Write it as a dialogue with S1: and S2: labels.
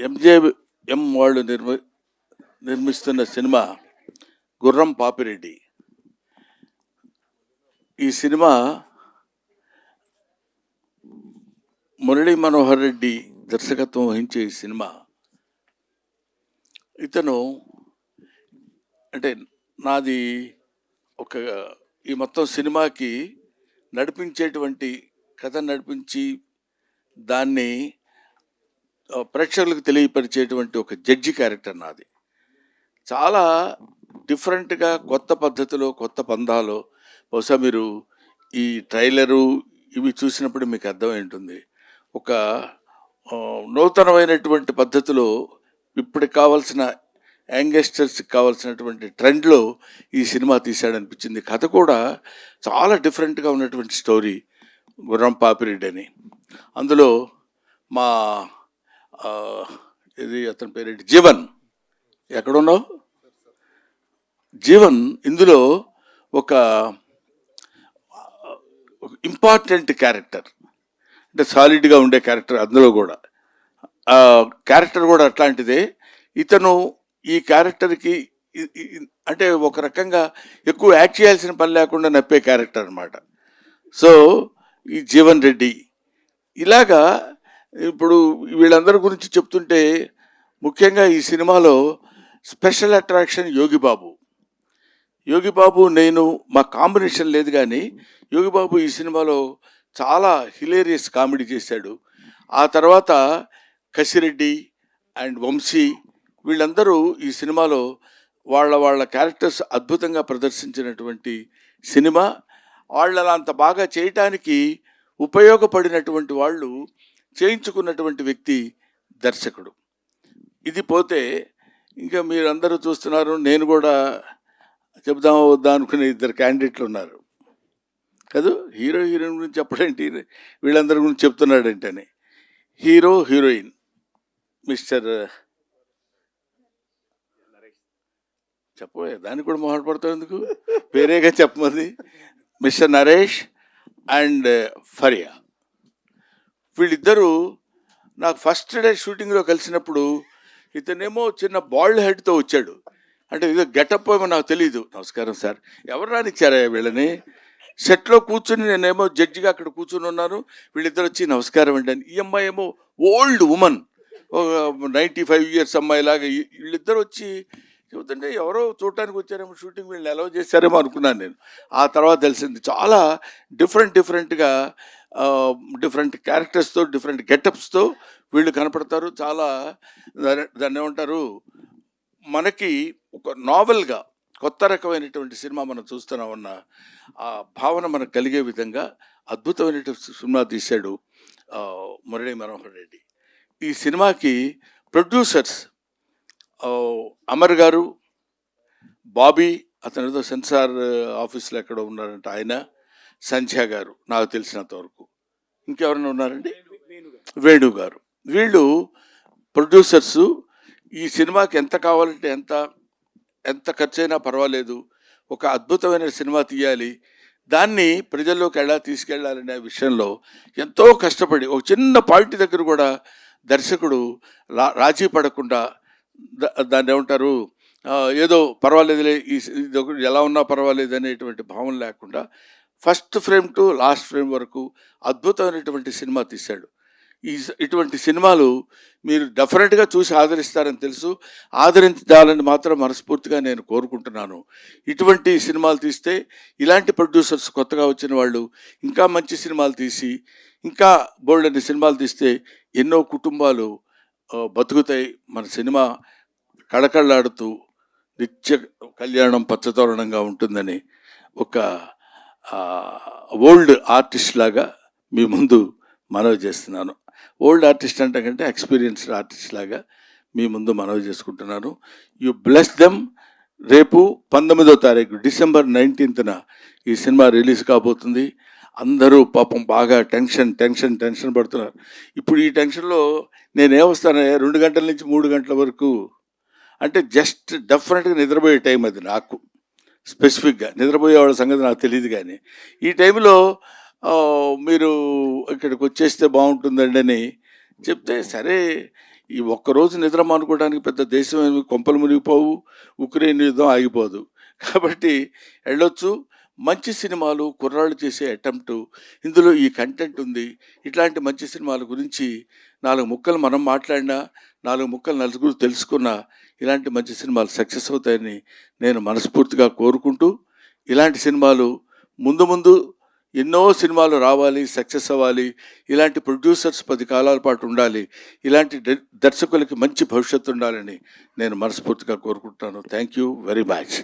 S1: MJM వాళ్ళు నిర్మిస్తున్న cinema గుర్రం పాపిరెడ్డి. ఈ సినిమా మురళీ మనోహర్ రెడ్డి దర్శకత్వం వహించే ఈ సినిమా, ఇతను అంటే నాది ఒక ఈ మొత్తం సినిమాకి నడిపించేటువంటి కథ నడిపించి దాన్ని ప్రేక్షకులకు తెలియపరిచేటువంటి ఒక జడ్జి క్యారెక్టర్ నాది. చాలా డిఫరెంట్గా కొత్త పద్ధతిలో కొత్త పందాలో, బహుశా మీరు ఈ ట్రైలరు ఇవి చూసినప్పుడు మీకు అర్థమై ఉంటుంది. ఒక నూతనమైనటువంటి పద్ధతిలో ఇప్పటికి కావాల్సిన యంగస్టర్స్కి కావాల్సినటువంటి ట్రెండ్లో ఈ సినిమా తీశాడనిపించింది. కథ కూడా చాలా డిఫరెంట్గా ఉన్నటువంటి స్టోరీ గుర్రం పాపిరెడ్డి అని. అందులో మా ఇది అతని పేరేంటి, జీవన్. ఎక్కడున్నావు జీవన్? ఇందులో ఒక ఇంపార్టెంట్ క్యారెక్టర్, అంటే సాలిడ్గా ఉండే క్యారెక్టర్. అందులో కూడా క్యారెక్టర్ కూడా అట్లాంటిదే. ఇతను ఈ క్యారెక్టర్కి అంటే ఒక రకంగా ఎక్కువ యాక్ట్ చేయాల్సిన పని లేకుండా నప్పే క్యారెక్టర్ అనమాట. సో ఈ జీవన్ రెడ్డి ఇలాగా ఇప్పుడు వీళ్ళందరి గురించి చెప్తుంటే ముఖ్యంగా ఈ సినిమాలో స్పెషల్ అట్రాక్షన్ యోగిబాబు నేను మా కాంబినేషన్ లేదు, కానీ యోగిబాబు ఈ సినిమాలో చాలా హిలేరియస్ కామెడీ చేశాడు. ఆ తర్వాత కసిరెడ్డి అండ్ వంశీ వీళ్ళందరూ ఈ సినిమాలో వాళ్ళ క్యారెక్టర్స్ అద్భుతంగా ప్రదర్శించినటువంటి సినిమా. వాళ్ళని అంత బాగా చేయటానికి ఉపయోగపడినటువంటి వాళ్ళు చేయించుకున్నటువంటి వ్యక్తి దర్శకుడు. ఇది పోతే ఇంకా మీరందరూ చూస్తున్నారు, నేను కూడా చెప్దామా వద్దా అనుకునే ఇద్దరు క్యాండిడేట్లు ఉన్నారు కదా. హీరోయిన్ గురించి చెప్పడేంటి, వీళ్ళందరి గురించి చెప్తున్నాడేంటని. హీరోయిన్ మిస్టర్ చెప్పబోయే దానికి కూడా మొహమాట పడతావు ఎందుకు, వేరేగా చెప్పమంది. మిస్టర్ నరేష్ అండ్ ఫరియా, వీళ్ళిద్దరూ నాకు ఫస్ట్ డే షూటింగ్లో కలిసినప్పుడు ఇతనేమో చిన్న బాల్డ్ హెడ్తో వచ్చాడు. అంటే ఇదో గెటప్ ఏమో నాకు తెలీదు. నమస్కారం సార్, ఎవరు రానిచ్చారా వీళ్ళని? సెట్లో కూర్చుని నేనేమో జడ్జిగా అక్కడ కూర్చుని ఉన్నాను, వీళ్ళిద్దరు వచ్చి నమస్కారం అండి అని. ఈ అమ్మాయి ఏమో ఓల్డ్ ఉమన్, 95 years అమ్మాయిలాగా. వీళ్ళిద్దరు వచ్చి చెబుతుంటే ఎవరో చూడటానికి వచ్చారేమో, షూటింగ్ వీళ్ళని అలౌ చేశారేమో అనుకున్నాను నేను. ఆ తర్వాత తెలిసింది చాలా డిఫరెంట్గా డిఫరెంట్ క్యారెక్టర్స్తో డిఫరెంట్ గెటప్స్తో వీళ్ళు కనపడతారు. చాలా దాన్ని ఏమంటారు, మనకి ఒక నావెల్గా కొత్త రకమైనటువంటి సినిమా మనం చూస్తున్నామన్న ఆ భావన మనకు కలిగే విధంగా అద్భుతమైనటువంటి సినిమా తీశాడు మురళీ మనోహర్ రెడ్డి. ఈ సినిమాకి ప్రొడ్యూసర్స్ అమర్ గారు, బాబీ, అతను ఏదో సెన్సార్ ఆఫీస్లో ఎక్కడో ఉన్నారంట ఆయన, సంధ్య గారు నాకు తెలిసినంత వరకు. ఇంకెవరైనా ఉన్నారండి? వేణు గారు. వీళ్ళు ప్రొడ్యూసర్సు. ఈ సినిమాకి ఎంత కావాలంటే ఎంత ఖర్చైనా పర్వాలేదు, ఒక అద్భుతమైన సినిమా తీయాలి, దాన్ని ప్రజల్లోకి ఎలా తీసుకెళ్లాలనే విషయంలో ఎంతో కష్టపడి ఒక చిన్న పాయింట్ దగ్గర కూడా దర్శకుడు రాజీ పడకుండా దాన్ని ఏమంటారు, ఏదో పర్వాలేదులే ఇది ఎలా ఉన్నా పర్వాలేదు అనేటువంటి భావన లేకుండా first frame to last frame వరకు అద్భుతమైనటువంటి సినిమా తీశాడు. ఇటువంటి సినిమాలు మీరు డెఫినెట్గా చూసి ఆదరిస్తారని తెలుసు. ఆదరించాలని మాత్రం మనస్ఫూర్తిగా నేను కోరుకుంటున్నాను. ఇటువంటి సినిమాలు తీస్తే, ఇలాంటి ప్రొడ్యూసర్స్ కొత్తగా వచ్చిన వాళ్ళు ఇంకా మంచి సినిమాలు తీసి ఇంకా బోల్డన్ని సినిమాలు తీస్తే ఎన్నో కుటుంబాలు బతుకుతాయి. మన సినిమా కళకళలాడుతూ నిత్య కళ్యాణం పచ్చతోరణంగా ఉంటుందని ఒక ఓల్డ్ ఆర్టిస్ట్ లాగా మీ ముందు మనవి చేస్తున్నాను. ఓల్డ్ ఆర్టిస్ట్ అంటే కంటే ఎక్స్పీరియన్స్డ్ ఆర్టిస్ట్ లాగా మీ ముందు మనవి చేసుకుంటున్నాను. You bless them. రేపు 19వ తారీఖు December 19th ఈ సినిమా రిలీజ్ కాబోతుంది. అందరూ పాపం బాగా టెన్షన్ పడుతున్నారు. ఇప్పుడు ఈ టెన్షన్లో నేనేమొస్తాను, 2 గంటల నుంచి 3 గంటల వరకు, అంటే జస్ట్ డెఫినెట్గా నిద్రపోయే టైం అది. నాకు స్పెసిఫిక్గా నిద్రపోయే వాళ్ళ సంగతి నాకు తెలియదు, కానీ ఈ టైంలో మీరు ఇక్కడికి వచ్చేస్తే బాగుంటుందండి అని చెప్తే, సరే ఈ ఒక్కరోజు నిద్ర మానుకోవడానికి పెద్ద దేశం ఏమి కొంపలు మునిగిపోవు, ఉక్రెయిన్ యుద్ధం ఆగిపోదు. కాబట్టి వెళ్ళొచ్చు. మంచి సినిమాలు, కుర్రాళ్ళు చేసే అటెంప్టు, ఇందులో ఈ కంటెంట్ ఉంది. ఇట్లాంటి మంచి సినిమాల గురించి 4 ముక్కలు మనం మాట్లాడినా, 4 ముక్కలు నలుగురు తెలుసుకున్నా ఇలాంటి మంచి సినిమాలు సక్సెస్ అవుతాయని నేను మనస్ఫూర్తిగా కోరుకుంటూ, ఇలాంటి సినిమాలు ముందు ముందు ఎన్నో సినిమాలు రావాలి, సక్సెస్ అవ్వాలి. ఇలాంటి ప్రొడ్యూసర్స్ 10 కాలాల పాటు ఉండాలి. ఇలాంటి దర్శకులకి మంచి భవిష్యత్తు ఉండాలని నేను మనస్ఫూర్తిగా కోరుకుంటున్నాను. Thank you very much.